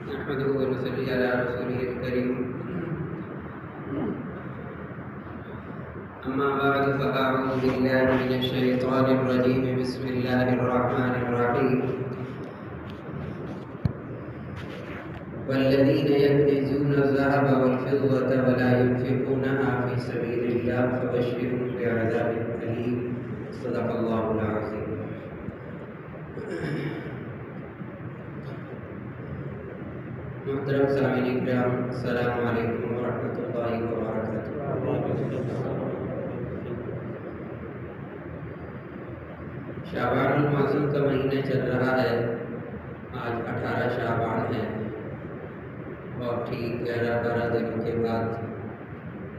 نحمده ونصلي على رسوله الكريم أما بعد فأعوذ بالله من الشيطان الرجيم بسم الله الرحمن الرحيم والذين يكنزون الذهب والفضة ولا ينفقونها في سبيل الله فبشرهم بعذاب أليم صدق الله العظيم. محترم سامعین کرام، السلام علیکم ورحمۃ اللہ وبرکاتہ۔ شعبان المعظم کا مہینہ چل رہا ہے، آج 18 شعبان ہے اور ٹھیک 11-12 دنوں کے بعد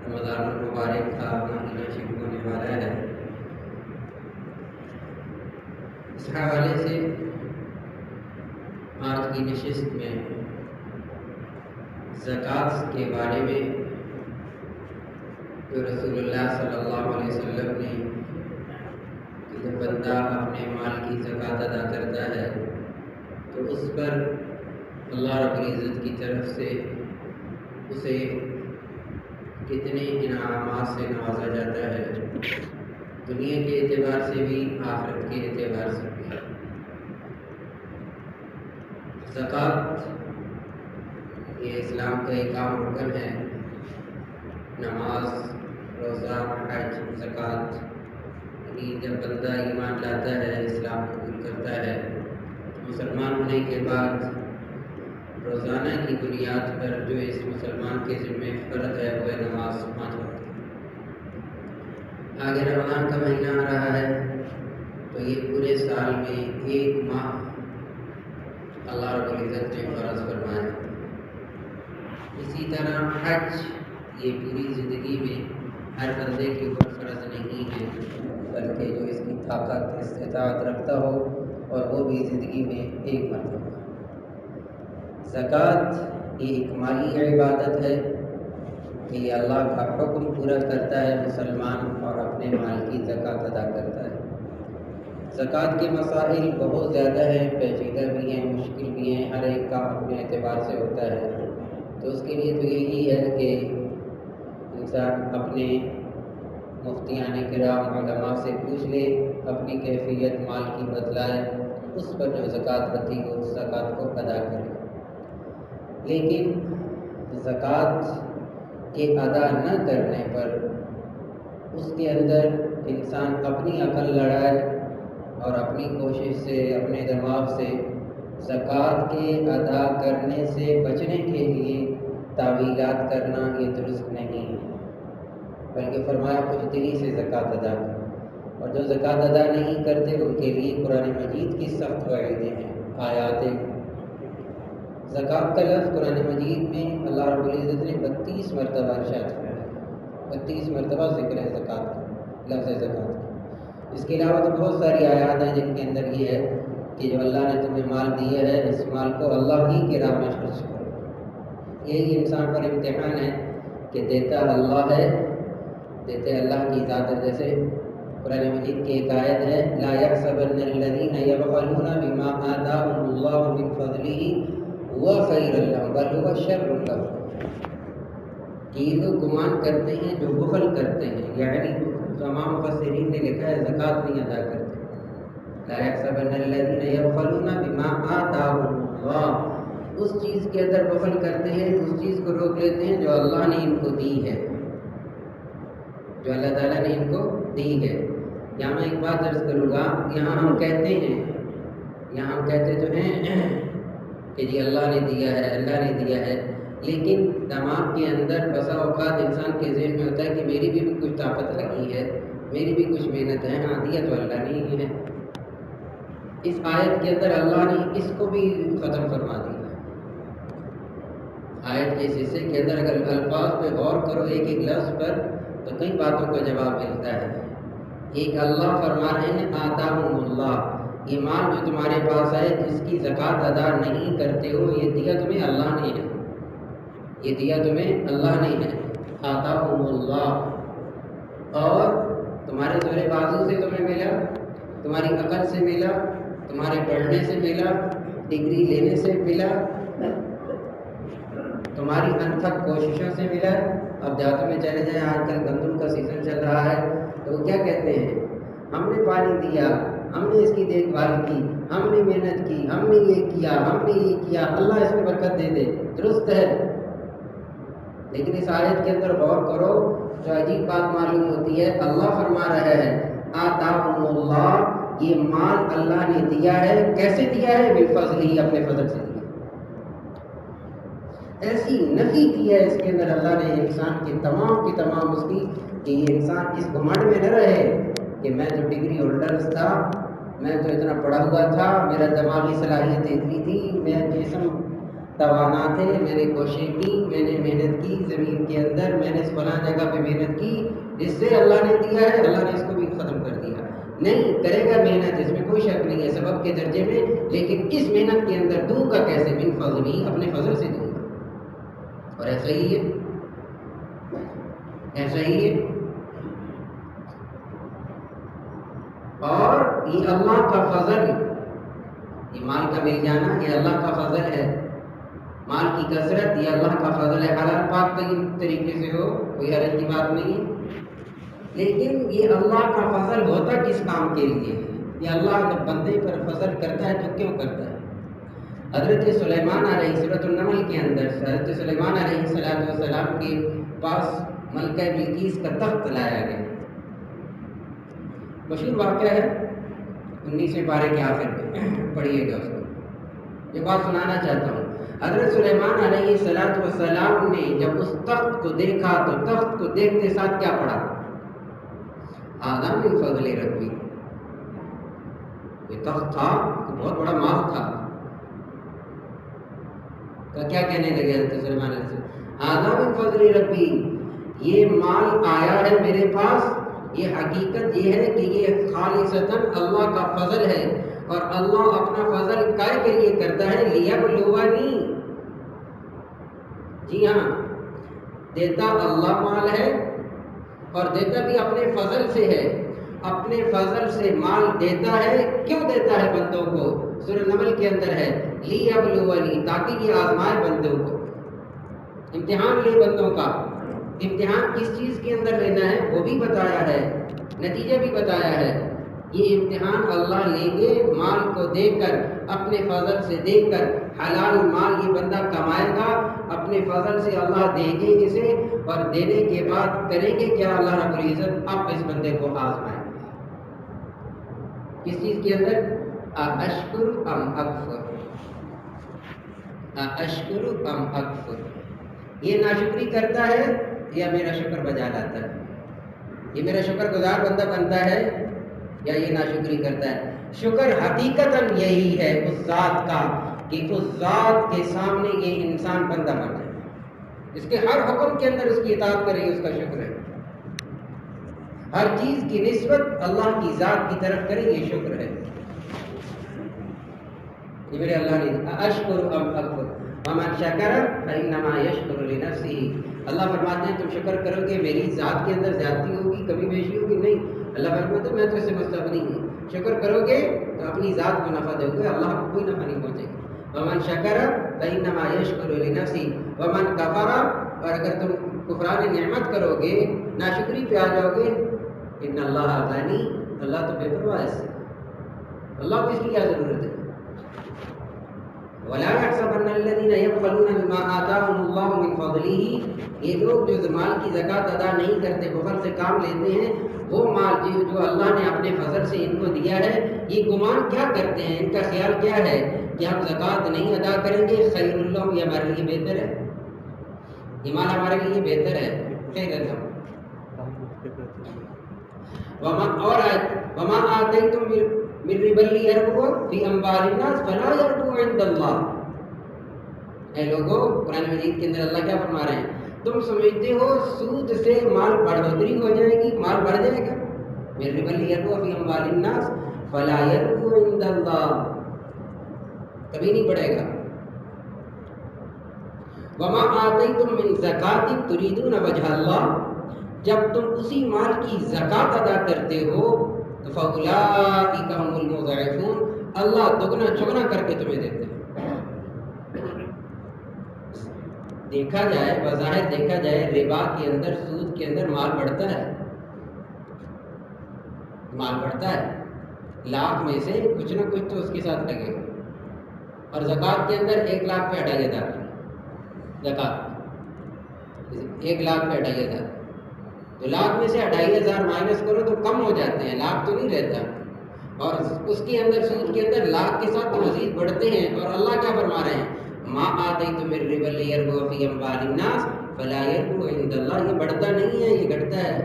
رمضان المبارک کا مہینہ شروع ہونے والا ہے۔ اس حوالے سے آج کی نشست میں زکوٰۃ کے بارے میں جو رسول اللہ صلی اللہ علیہ وسلم نے کہ جب بندہ اپنے مال کی زکوٰۃ ادا کرتا ہے تو اس پر اللہ رب العزت کی طرف سے اسے کتنے انعامات سے نوازا جاتا ہے، دنیا کے اعتبار سے بھی آخرت کے اعتبار سے بھی۔ زکوٰۃ یہ اسلام کا ایک عام رکن ہے۔ نماز، روزہ، حج، زکوٰۃ، یعنی جب بندہ ایمان لاتا ہے، اسلام قبول کرتا ہے، مسلمان ہونے کے بعد روزانہ کی بنیاد پر جو اس مسلمان کے ذمہ فرض ہے وہ ہے نماز 5 وقت۔ آگے رمضان کا مہینہ آ رہا ہے تو یہ پورے سال میں 1 ماہ اللہ رب العزت نے فرض فرمایا۔ اسی طرح حج یہ پوری زندگی میں ہر بندے کے اوپر فرض نہیں ہے، بلکہ جو اس کی طاقت استطاعت رکھتا ہو اور وہ بھی زندگی میں 1 مرتبہ۔ زکوٰۃ یہ ایک مالی عبادت ہے کہ یہ اللہ کا حکم پورا کرتا ہے، مسلمان اور اپنے مال کی زکوٰۃ ادا کرتا ہے۔ زکوٰۃ کے مسائل بہت زیادہ ہیں، پیچیدہ بھی ہیں، مشکل بھی ہیں، ہر ایک کا اپنے اعتبار سے ہوتا ہے۔ تو اس کے لیے تو یہی ہے کہ انسان اپنے مفتیان کرام علماء سے پوچھ لے، اپنی کیفیت مال کی بتلائے، اس پر جو زکوٰۃ ہوتی ہے اس زکوٰۃ کو ادا کرے۔ لیکن زکوٰۃ کے ادا نہ کرنے پر اس کے اندر انسان اپنی عقل لڑائے اور اپنی کوشش سے، اپنے دماغ سے زکوٰۃ کے ادا کرنے سے بچنے کے لیے تعویلات کرنا یہ درست نہیں ہے، بلکہ فرمایا کچھ دلی سے زکوٰۃ ادا کرو۔ اور جو زکوٰۃ ادا نہیں کرتے ان کے لیے قرآن مجید کی سخت وعیدیں ہیں، آیات۔ زکوٰۃ کا لفظ قرآن مجید میں اللہ رب العزت نے 32 مرتبہ ارشاد فرمایا، 32 مرتبہ ذکر ہے زکوٰۃ کا، لفظ زکوٰۃ کا۔ اس کے علاوہ تو بہت ساری آیات ہیں جن کے اندر یہ ہے کہ جو اللہ نے تمہیں مال دیا ہے اس مال کو اللہ ہی کی راہ میں خرچ کرو۔ یہی انسان پر امتحان ہے کہ دیتا اللہ ہے، دیتے اللہ کی ذات ہے۔ جیسے قرآن مجید کی ایک آیت ہے، لا يحسبن الذين يبخلون بما آتاهم الله من فضله هو خير لهم بل هو شر لهم، کہ یہ لوگ گمان کرتے ہیں جو بخل کرتے ہیں، یعنی تمام مفسرین نے لکھا ہے زکوٰۃ نہیں ادا کرتے۔ لا يحسبن الذين يبخلون بما آتاهم الله، اس چیز کے اندر بخل کرتے ہیں، اس چیز کو روک لیتے ہیں جو اللہ نے ان کو دی ہے، جو اللہ تعالیٰ نے ان کو دی ہے۔ یہاں میں ایک بات عرض کروں گا، یہاں ہم کہتے تو ہیں کہ جی اللہ نے دیا ہے، اللہ نے دیا ہے، لیکن دماغ کے اندر بسا اوقات انسان کے ذہن میں ہوتا ہے کہ میری بھی کچھ طاقت لگی ہے، میری بھی کچھ محنت ہے، ہاں دیا تو اللہ نے ہی ہے۔ اس آیت کے اندر اللہ نے اس کو بھی ختم فرما دیا۔ آیت کے اس حصے کے اندر اگر الفاظ پہ غور کرو، ایک ایک لفظ پر، تو کئی باتوں کا جواب ملتا ہے۔ ایک اللہ فرما رہے ہیں آتاہم اللہ، یہ مال جو تمہارے پاس ہے جس کی زکوٰۃ ادا نہیں کرتے ہو، یہ دیا تمہیں اللہ نے ہے، یہ دیا تمہیں اللہ نے ہے۔ آتاہم اللہ، اور تمہارے زور بازو سے تمہیں ملا، تمہاری عقل سے ملا، تمہارے پڑھنے سے ملا، ڈگری لینے سے ملا، تمہاری انتھک کوششوں سے ملا۔ اب دیہاتوں میں چلے جائیں، آج کل گندم کا سیزن چل رہا ہے، تو وہ کیا کہتے ہیں؟ ہم نے پانی دیا، ہم نے اس کی دیکھ بھال کی، ہم نے محنت کی، ہم نے یہ کیا، ہم نے یہ کیا، اللہ اس میں برکت دے دے۔ درست ہے، لیکن اس آیت کے اندر غور کرو، جو عجیب بات معلوم ہوتی ہے، اللہ فرما رہا ہے آتاہم اللہ، یہ مال اللہ نے دیا ہے۔ کیسے دیا ہے؟ بالفضل ہی، اپنے فضل سے دیا۔ ایسی نفی کی ہے اس کے اندر اللہ نے انسان کی تمام اس کی، کہ یہ انسان اس گھمنڈ میں نہ رہے کہ میں تو ڈگری ہولڈر تھا، میں تو اتنا پڑھا ہوا تھا، میرا دماغی صلاحیت اتنی تھی، میں جسم توانا تھے، میں نے کوشش کی، میں نے محنت کی زمین کے اندر، میں نے فلاں جگہ پہ محنت کی، جس سے اللہ نے دیا ہے، اللہ نے اس کو بھی ختم کر دیا۔ نہیں کرے گا محنت، اس میں کوئی شک نہیں ہے، سبب کے درجے میں، لیکن اس محنت کے اندر دوں گا کیسے؟ من فضلی، اپنے فضل سے دوں گا۔ اور ایسا ہی ہے، ایسا ہی ہے۔ اور یہ اللہ کا فضل، یہ مال کا مل جانا، یہ اللہ کا فضل ہے۔ مال کی کثرت، یہ اللہ کا فضل ہے۔ حلال پاک کئی طریقے سے ہو، کوئی حرج کی بات نہیں ہے، لیکن یہ اللہ کا فضل ہوتا کس کام کے لیے ہے؟ یہ اللہ جب بندے پر فضل کرتا ہے تو کیوں کرتا ہے؟ حضرت سلیمان علیہ سورۃ النمل کے اندر حضرت سلیمان علیہ السلام کے پاس ملکہ بلقیس کا تخت لایا گیا۔ مشہور واقعہ ہے، 19ویں پارے کے آخر میں پڑھیے گا اس کو۔ یہ بات سنانا چاہتا ہوں، حضرت سلیمان علیہ السلام نے جب اس تخت کو دیکھا تو تخت کو دیکھتے ساتھ کیا پڑھا؟ ھذا من فضل ربی۔ یہ تخت تھا، بہت بڑا مال تھا، تو کیا کہنے لگے حضرت سلیمان علیہ السلام؟ ھذا من فضل ربی، یہ مال آیا ہے میرے پاس، یہ حقیقت یہ ہے کہ یہ خالصتاً اللہ کا فضل ہے، اور اللہ اپنا فضل کائے کے لیے کرتا ہے؟ لیبلونی، جی ہاں، دیتا اللہ مال ہے اور دیتا بھی اپنے فضل سے ہے، اپنے فضل سے مال دیتا ہے۔ کیوں دیتا ہے بندوں کو؟ سورہ نمل کے اندر ہے لیبلونی، تاکہ یہ آزمائے بندوں کو، امتحان لے بندوں کا۔ امتحان کس چیز کے اندر لینا ہے وہ بھی بتایا ہے، نتیجہ بھی بتایا ہے۔ یہ امتحان اللہ لیں گے مال کو دے کر، اپنے فضل سے دے کر، حلال مال یہ بندہ کمائے گا، اپنے فضل سے اللہ دے گے اسے، اور دینے کے بعد کریں گے کیا؟ اللہ رب العزت اب اس بندے کو آزمائے۔ کس چیز کے اندر؟ اشکر ام اکفر، اشکر ام اکفر، یہ ناشکری کرتا ہے یا میرا شکر بجا لاتا ہے؟ یہ میرا شکر گزار بندہ بنتا ہے یا یہ ناشکری کرتا ہے؟ شکر حقیقتاً یہی ہے اس ذات کا کہ اس ذات کے سامنے یہ انسان بندہ بن جائے، اس کے ہر حکم کے اندر اس کی اطاعت کرے، اس کا شکر ہے۔ ہر چیز کی نسبت اللہ کی ذات کی طرف کرے، یہ شکر ہے۔ یہ میرے اللہ نے اشکر ام اکفر ومن شکر فانما یشکر لنفسہ، اللہ فرماتے ہیں تم شکر کرو گے، میری ذات کے اندر زیادتی ہوگی، کمی بیشی ہوگی؟ نہیں، اللہ فرماتے ہیں میں تو اس سے مستغنی ہوں۔ شکر کرو گے تو اپنی ذات کو نفع دو گے، اللہ کو کوئی نفع نہیں پہنچے گا۔ ومن شکر فانما یشکر لنفسہ ومن کفر، اور اگر تم کفران نعمت کرو گے، ناشکری پہ آ جاؤ گے، ان اللہ غنی، اللہ تو بے پرواہ ہے، اللہ کو اس کی کیا ضرورت ہے؟ وَلَا يَحْسَبَنَّ الَّذِينَ يَبْخَلُونَ بِمَا آتَاهُمُ اللَّهُ مِنْ فَضْلِهِ، یہ لوگ جو مال کی زکوٰۃ ادا نہیں کرتے، بخل سے کام لیتے ہیں، وہ مال جو اللہ نے اپنے فضل سے ان کو دیا ہے، یہ گمان کیا کرتے ہیں، ان کا خیال کیا ہے کہ ہم زکوٰۃ نہیں ادا کریں گے، خیر اللہ، یہ ہمارے لیے بہتر ہے، یہ مال ہمارے لیے بہتر ہے، خیر اللہ۔ وَمَا آتَيْتُم مِّن رِّبًا لِّيَرْبُوَ فِي أَمْوَالِ النَّاسِ فَلَا يَرْبُو عِندَ اللَّهِ۔ اے لوگو، قرآن مجید کے اندر اللہ کیا فرما رہے ہیں؟ تم سمجھتے ہو سود سے مال بڑھوتری ہو جائے گی، مال بڑھ جائے گا؟ مِّن رِّبًا لِّيَرْبُوَ فِي أَمْوَالِ النَّاسِ فَلَا يَرْبُو عِندَ اللَّهِ، کبھی نہیں بڑھے گا۔ وَمَا آتَيْتُم مِّن زَكَاةٍ تُرِيدُونَ وَجْهَ اللَّهِ، جب تم اسی مال کی زکوٰۃ ادا کرتے ہو تو فَأُولَٰئِکَ هُمُ الْمُضْعِفُونَ، اللہ دگنا چگنا کر کے تمہیں دیتے ہیں۔ دیکھا جائے، بظاہر دیکھا جائے، ربا کے اندر، سود کے اندر مال بڑھتا ہے، مال بڑھتا ہے، لاکھ میں سے کچھ نہ کچھ تو اس کے ساتھ لگے گا۔ اور زکوٰۃ کے اندر 1 لاکھ پہ 2,500 زکوٰۃ، 1 لاکھ پہ 2,500، تو لاکھ میں سے 2,500 مائنس کرو تو کم ہو جاتے ہیں، لاکھ تو نہیں رہتا۔ اور اس کے اندر، سود کے اندر لاکھ کے ساتھ تو مزید بڑھتے ہیں۔ اور اللہ کیا فرما رہے ہیں؟ ما آتیتم من ربا لیربو فی اموال الناس فلا یربو عند اللہ، یہ بڑھتا نہیں ہے، یہ گھٹتا ہے۔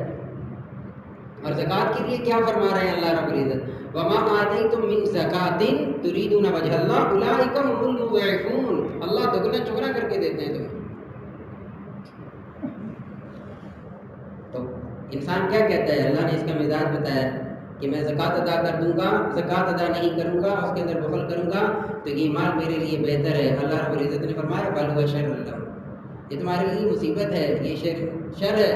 اور زکوٰۃ کے لیے کیا فرما رہے ہیں اللہ رب العزت؟ وما آتیتم من زکاۃ تریدون وجہ اللہ اولئک هم المضاعفون، اللہ دگنا چگنا کر کے دیتے ہیں تمہیں۔ تو انسان کیا کہتا ہے؟ اللہ نے اس کا مزاج بتایا کہ میں زکوٰۃ ادا کر دوں گا، زکوٰۃ ادا نہیں کروں گا، اس کے اندر بخل کروں گا تو یہ مال میرے لیے بہتر ہے۔ اللہ رب العزت نے فرمایا بل هو شر لکم، یہ تمہارے لیے مصیبت ہے، یہ شر ہے۔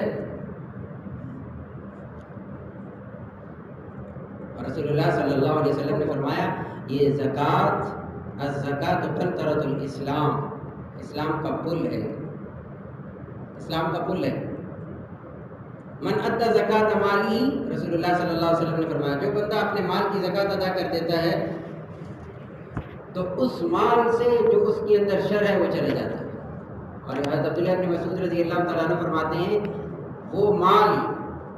اور رسول اللہ صلی اللہ علیہ وسلم نے فرمایا یہ زکوٰۃ، الزکوٰۃ قنطرۃ الاسلام، اسلام کا پل ہے، اسلام کا پل ہے۔ من ادى زکوٰۃ مالی، رسول اللہ صلی اللہ علیہ وسلم نے فرمایا جو بندہ اپنے مال کی زکوٰۃ ادا کر دیتا ہے تو اس مال سے جو اس کے اندر شر ہے وہ چلے جاتا ہے۔ اور حضرت عبداللہ بن مسعود رضی اللہ تعالیٰ عنہ فرماتے ہیں وہ مال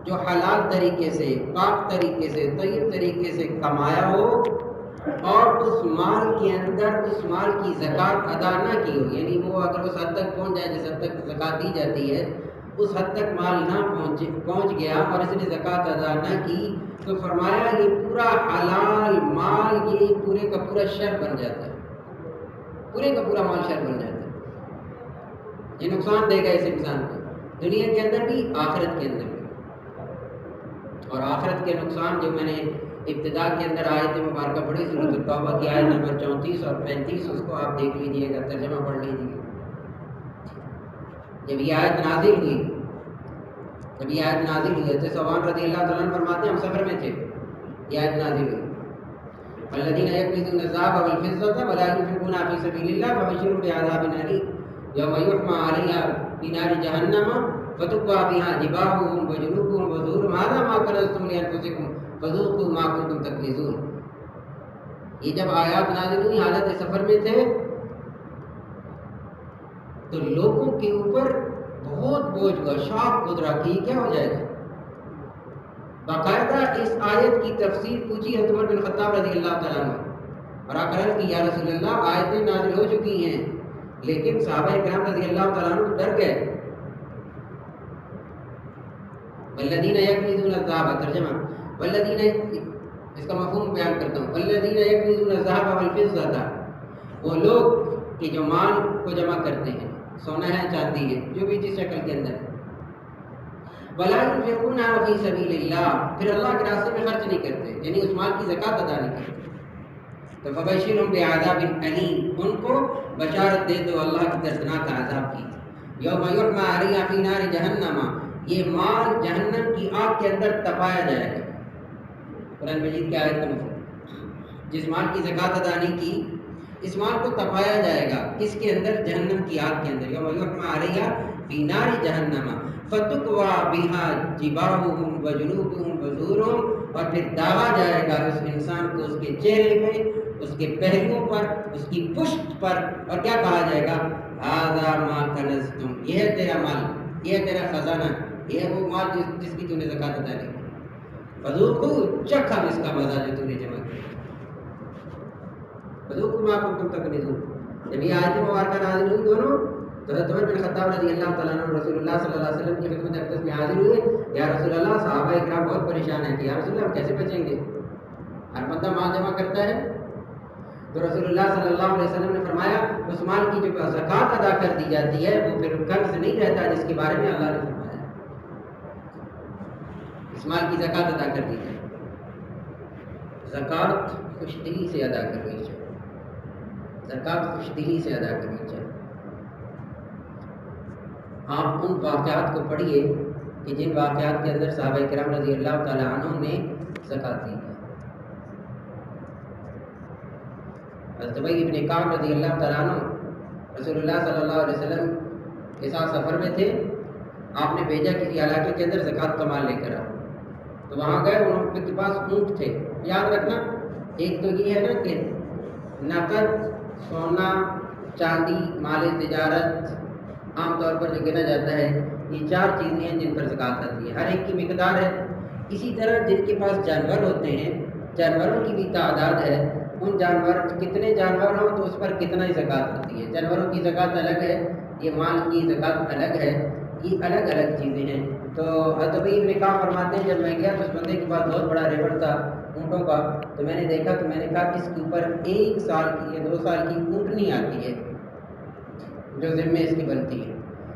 جو حلال طریقے سے، پاک طریقے سے، طیب طریقے سے کمایا ہو اور اس مال کے اندر اس مال کی زکوٰۃ ادا نہ کی ہو، یعنی وہ اگر اس حد تک پہنچ جائے جس حد تک زکوٰۃ دی جاتی ہے، اس حد تک مال نہ پہنچ گیا اور اس نے زکوٰۃ ادا نہ کی، تو فرمایا یہ پورا حلال مال یہ پورے کا پورا شر بن جاتا ہے، پورے کا پورا مال شر بن جاتا ہے۔ یہ نقصان دے گا اس انسان کو دنیا کے اندر بھی، آخرت کے اندر بھی۔ اور آخرت کے نقصان جو میں نے ابتدا کے اندر آیت مبارکہ پڑھی، سورۃ التوبہ کی آیت نمبر 34 اور 35، اس کو آپ دیکھ لیجئے گا، ترجمہ پڑھ لیجئے گا۔ جب یہ آیت نازل ہوئی، حضرت ثوبان رضی اللہ تعالیٰ عنہ فرماتے ہیں ہم سفر میں تھے، یہ آیت نازل ہوئی الذین یکنزون الذهب والفضة ولا ينفقونها فی سبیل اللہ فبشرهم بعذاب ألیم یوم یحمى علیہا فی نار جہنم فتکوی بها جباہهم وجنوبهم وظہورهم ھذا ما کنزتم لأنفسکم فذوقوا ما کنتم تکنزون۔ یہ جب آیات نازل ہوئی حالت سفر میں تھے تو لوگوں کے اوپر بہت بوجھ ہوا، شاک گزرا کہ یہ کیا ہو جائے گا۔ باقاعدہ اس آیت کی تفسیر پوچھی حضرت عمر بن خطاب رضی اللہ تعالیٰ عنہ، اور عرض کی یا رسول اللہ آیتیں نازل ہو چکی ہیں لیکن صحابہ کرام رضی اللہ تعالیٰ عنہ ڈر گئے۔ والذین یکنزون الذهب، ترجمہ والذین، اس کا مفہوم بیان کرتا ہوں، والذین یکنزون الذهب والفضة، وہ لوگ کہ جو مال کو جمع کرتے ہیں، سونا ہے چاندی ہے جو بھی جس شکل کے اندر ہے، ولا ينفقونها فی سبیل اللہ، پھر اللہ کے راستے میں خرچ نہیں کرتے، یعنی اس مال کی زکوٰۃ ادا نہیں کرتے، تو فبشرهم بعذاب الیم، ان کو بشارت دے دو اللہ کی دردناک عذاب کی۔ یوم یحمى علیہا فی نار جہنم، یہ مال جہنم کی آگ کے اندر تپایا جائے گا۔ قرآن مجید کی آیت کا مفہوم، جس مال کی زکوٰۃ ادا نہیں کی اس مال کو تپایا جائے گا، کس کے اندر؟ جہنم کی آگ کے اندر۔ یوم یحمى علیہا فی نار جہنم فتکوی بها جباہهم وجنوبهم وظہورهم، اور پھر داغا جائے گا اس انسان کو اس کے چہرے پہ، اس کے پہلوؤں پر، اس کی پشت پر، اور کیا کہا جائے گا؟ ھذا ما کنزتم، یہ ہے تیرا مال، یہ ہے تیرا خزانہ، یہ ہے وہ مال جس کی تو نے زکوٰۃ ادا نہیں کی، فذوقوا، چکھا اس کا مزہ جو تو نے جمع کیا، فذوقوا ما کنتم تکنزون۔ جب یہ آیت مبارکہ نازل ہوئی دونوں، تو حضرت عمر بن خطاب رضی اللہ تعالیٰ عنہ رسول اللہ صلی اللہ علیہ وسلم کی خدمت اقدس میں حاضر ہوئے، یا رسول اللہ صحابہ اکرام بہت پریشان ہیں کہ یا رسول اللہ ہم کیسے بچیں گے، ہر بندہ مال جمع کرتا ہے۔ تو رسول اللہ صلی اللہ علیہ وسلم نے فرمایا اس مال کی جو زکوٰۃ ادا کر دی جاتی ہے وہ پھر قرض نہیں رہتا جس کے بارے میں اللہ نے فرمایا، اس مال کی زکوٰۃ ادا کر دی جائے، زکوٰۃ خوش دلی سے ادا کرنی چاہیے، زکوٰۃ خوش دلی سے ادا کرنی چاہیے۔ آپ ان واقعات کو پڑھیے کہ جن واقعات کے اندر صحابہ کرام رضی اللہ تعالیٰ عنہ نے زکوٰۃ دی ہے۔ حضرت ابی ابن کعب رضی اللہ تعالیٰ عنہ رسول اللہ صلی اللہ علیہ وسلم کے ساتھ سفر میں تھے. آپ نے بھیجا کسی علاقے کے اندر زکوٰۃ کا مال لے کر آؤ. تو وہاں گئے, ان کے پاس اونٹ تھے. یاد رکھنا ایک تو یہ ہے نا کہ نقد, سونا, چاندی, مال تجارت عام طور پر جو گنا جاتا ہے, یہ 4 چیزیں ہیں جن پر زکوٰۃ آتی ہے. ہر ایک کی مقدار ہے. اسی طرح جن کے پاس جانور ہوتے ہیں, جانوروں کی بھی تعداد ہے. ان جانور کتنے جانور ہوں تو اس پر کتنا ہی زکوٰۃ ہوتی ہے. جانوروں کی زکوٰۃ الگ ہے, یہ مال کی زکوٰۃ الگ ہے. یہ الگ الگ چیزیں ہیں. تو حضرت ابی ابن کعب فرماتے ہیں جب میں گیا تو اس بندے کے پاس بہت بڑا ریوڑ تھا اونٹوں کا. تو میں نے دیکھا تو میں نے کہا اس کے اوپر 1 سال کی یا 2 سال کی اونٹنی آتی ہے جو ذمے اس کی بنتی ہے.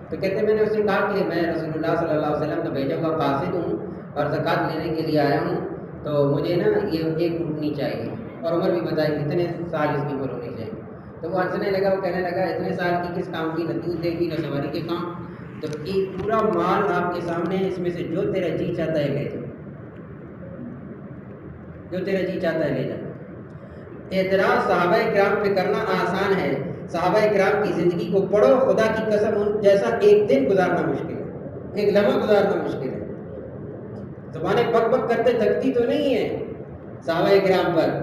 تو کہتے میں نے اس سے کہا کہ میں رسول اللہ صلی اللہ علیہ وسلم کا بھیجا ہوا قاصد ہوں اور زکوٰۃ لینے کے لیے آیا ہوں, تو مجھے نا یہ 1 اونٹنی چاہیے, اور عمر بھی بتائی کتنے سال اس کی عمر ہونی چاہیے. تو وہ ہنسنے لگا, وہ کہنے لگا اتنے سال کی کس کام کی, نہ دودھ دے گی نہ سواری کے کام. تو ایک پورا مال آپ کے سامنے ہے, اس میں سے جو تیرا جی چاہتا ہے لے جا, جو تیرا جی چاہتا ہے لے جا. اعتراض صحابہ کرام پہ کرنا آسان ہے. صحابہ کرام کی زندگی کو پڑھو, خدا کی قسم ان جیسا ایک دن گزارنا مشکل ہے, ایک لمحہ گزارنا مشکل ہے. زبانیں بک بک کرتے تھکتی تو نہیں ہے صحابہ کرام پر.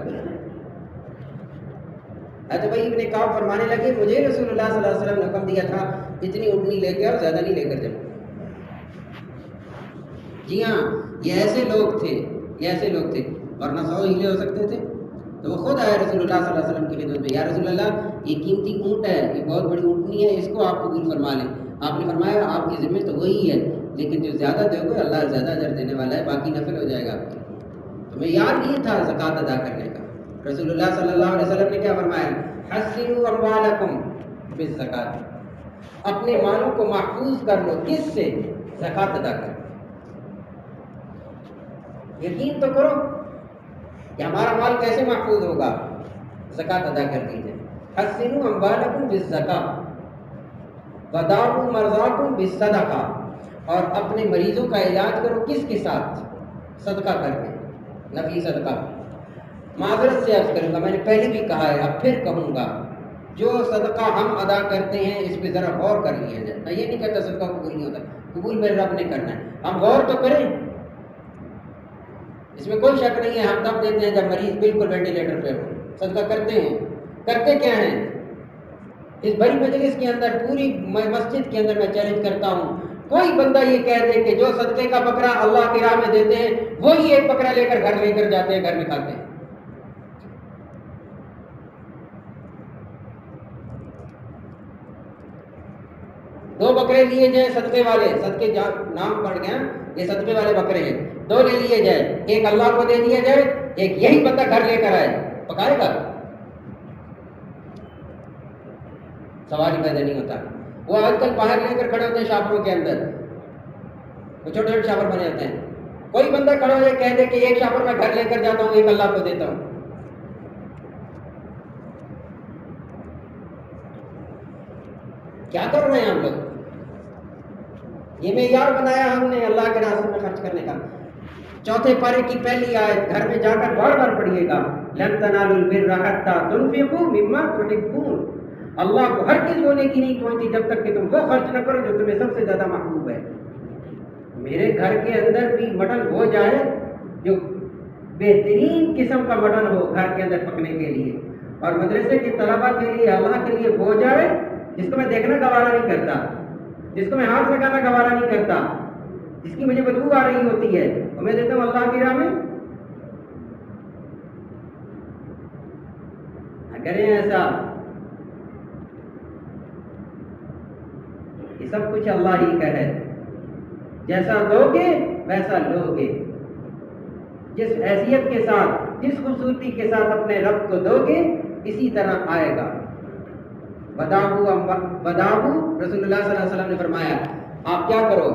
حضرت ابی ابن کعب فرمانے لگے مجھے رسول اللہ صلی اللہ علیہ وسلم نے حکم دیا تھا اتنی اونٹنی لے کے آؤ, زیادہ نہیں لے کر جاؤ. جی ہاں, یہ ایسے لوگ تھے, یہ ایسے لوگ تھے, ورنہ 100 ہیلے ہو سکتے تھے. تو وہ خود آئے رسول اللہ صلی اللہ علیہ وسلم کی خدمت میں, یا رسول اللہ یہ قیمتی اونٹ ہے, یہ بہت بڑی اونٹنی ہے, اس کو آپ قبول فرما لیں. آپ نے فرمایا آپ کے ذمہ تو وہی ہے, لیکن جو زیادہ دے گے اللہ زیادہ اجر دینے والا ہے, باقی نفل ہو جائے گا آپ کے. تو معیار یہ تھا زکوٰۃ ادا کرنے کا. رسول اللہ صلی اللہ علیہ وسلم نے کیا فرمایا, حسنوا اموالکم بالزکاۃ, اپنے مالوں کو محفوظ کر لو. کس سے؟ زکوٰۃ ادا کر. یقین تو کرو کہ ہمارا مال کیسے محفوظ ہوگا, زکوٰۃ ادا کر دیجیے. حسنوا اموالکم بالزکاۃ وداؤوا مرضاکم بالصدقہ, اور اپنے مریضوں کا علاج کرو کس کے ساتھ؟ صدقہ کر کے, نفلی صدقہ. معذرت سے عرض کروں گا, میں نے پہلے بھی کہا ہے, اب پھر کہوں گا, جو صدقہ ہم ادا کرتے ہیں اس پہ ذرا غور کر لیا جائے. میں یہ نہیں کہتا صدقہ قبول نہیں ہوتا, قبول میرے رب نے کرنا ہے, ہم غور تو کریں. اس میں کوئی شک نہیں ہے, ہم تب دیتے ہیں جب مریض بالکل وینٹیلیٹر پہ ہو. صدقہ کرتے ہیں, کرتے کیا ہیں؟ اس بڑی مجلس کے اندر, پوری مسجد کے اندر میں چیلنج کرتا ہوں, کوئی بندہ یہ کہہ دے کہ جو صدقے کا بکرا اللہ کی راہ میں دیتے ہیں وہی ایک بکرا لے کر جاتے ہیں, گھر میں کھاتے ہیں. دو بکرے لیے جائیں صدقے والے, صدقے نام پڑ گیا, یہ صدقے والے بکرے ہیں, 2 لے لیے جائیں, ایک اللہ کو دے دیا جائے, ایک یہی بندہ گھر لے کر آئے, پکائے گا؟ سوال ہی پیدا نہیں ہوتا. وہ آج کل باہر لے کر کھڑے ہوتے ہیں شاپروں کے اندر, وہ چھوٹے چھوٹے شاپر بنے ہوتے ہیں. کوئی بندہ کھڑا ہو جائے کہہ دے کہ ایک شاپر میں گھر لے کر جاتا ہوں, ایک اللہ کو دیتا ہوں. کیا کر رہے ہیں ہم لوگ؟ یہ معیار بنایا ہم نے اللہ کے راستے میں خرچ کرنے کا. 4 پارے کی پہلی آیت گھر میں جا کر بار بار پڑھیے گا, لن تنالوا البر حتى تنفقوا مما تحبون. اللہ کو ہر چیز ہونے کی نہیں پہنچتی جب تک کہ تم وہ خرچ نہ کرو جو تمہیں سب سے زیادہ محبوب ہے. میرے گھر کے اندر بھی مٹن ہو جائے, جو بہترین قسم کا مٹن ہو گھر کے اندر پکنے کے لیے, اور مدرسے کے طلباء کے لیے اللہ کے لیے ہو جائے, جس کو میں دیکھنا گوارا نہیں کرتا, جس کو میں ہاتھ لگانا گوارا نہیں کرتا, جس کی مجھے بدبو آ رہی ہوتی ہے, تو میں دیتا ہوں اللہ کی راہ میں. کریں ایسا, یہ سب کچھ اللہ ہی کا ہے. جیسا دو گے ویسا لو گے. جس حیثیت کے ساتھ, جس خوبصورتی کے ساتھ اپنے رب کو دو گے, اسی طرح آئے گا. بداؤ رسول اللہ صلی اللہ علیہ وسلم نے فرمایا, آپ کیا کرو؟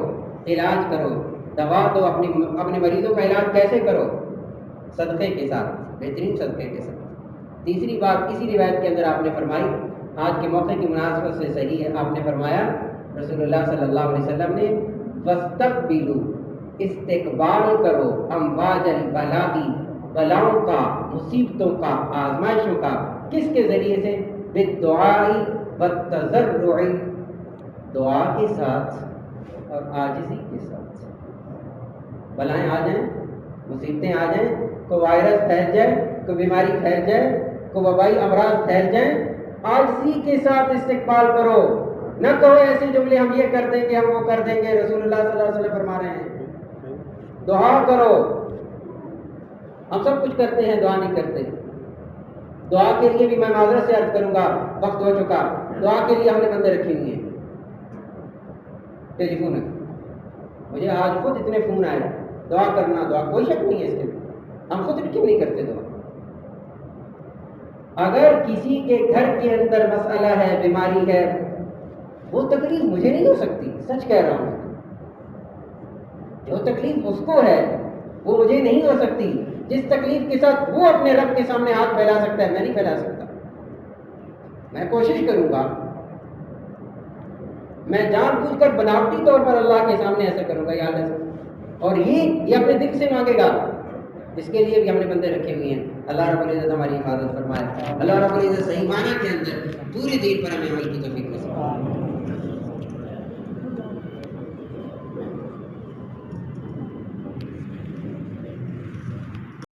علاج کرو, دوا دو. اپنے مریضوں کا علاج کیسے کرو؟ صدقے کے ساتھ, بہترین صدقے کے ساتھ. تیسری بات اسی روایت کے اندر آپ نے فرمائی, آج کے موقع کی مناسبت سے صحیح ہے, آپ نے فرمایا رسول اللہ صلی اللہ علیہ وسلم نے, واستقبلوا, استقبال کرو, امواج البلاء, بلاؤں کا، مصیبتوں کا، آزمائشوں کا، کس کے ذریعے سے؟ بالدعاء والتضرع، دعا کے ساتھ اور عاجزی کے ساتھ۔ بلائیں آ جائیں، مصیبتیں آ جائیں، کوئی وائرس پھیل جائے، کوئی بیماری پھیل جائے، کوئی وبائی امراض پھیل جائیں، عاجزی کے ساتھ استقبال کرو۔ نہ کہو ایسے جملے ہم یہ کر دیں گے، ہم وہ کر دیں گے، رسول اللہ صلی اللہ علیہ وسلم فرما رہے ہیں دعا کرو۔ ہم سب کچھ کرتے ہیں، دعا نہیں کرتے۔ دعا کے لیے بھی میں معذرت سے عرض کروں گا، وقت ہو چکا، دعا کے لیے ہم نے بندے رکھے ہوئے ہیں ٹیلی فون ہے، مجھے آج خود اتنے فون آئے دعا کرنا، دعا، کوئی شک نہیں ہے اس کے، ہم خود کیوں نہیں کرتے دعا؟ اگر کسی کے گھر کے اندر مسئلہ ہے، بیماری ہے، وہ تکلیف مجھے نہیں ہو سکتی، سچ کہہ رہا ہوں، جو تکلیف اس کو ہے وہ مجھے نہیں ہو سکتی۔ جس تکلیف کے ساتھ وہ اپنے رب کے سامنے ہاتھ پھیلا سکتا ہے، میں نہیں پھیلا سکتا۔ میں کوشش کروں گا، میں جان بوجھ کر بناوٹی طور پر اللہ کے سامنے ایسا کروں گا، یا اللہ، اور یہ اپنے دل سے مانگے گا۔ اس کے لیے بھی ہم نے بندے رکھے ہوئے ہیں۔ اللہ رب العزت ہماری حفاظت فرمائے، اللہ رب العزت صحیح معنی کے اندر پورے دین پر ہمیں عمل کی توفیق نصیب فرمائے۔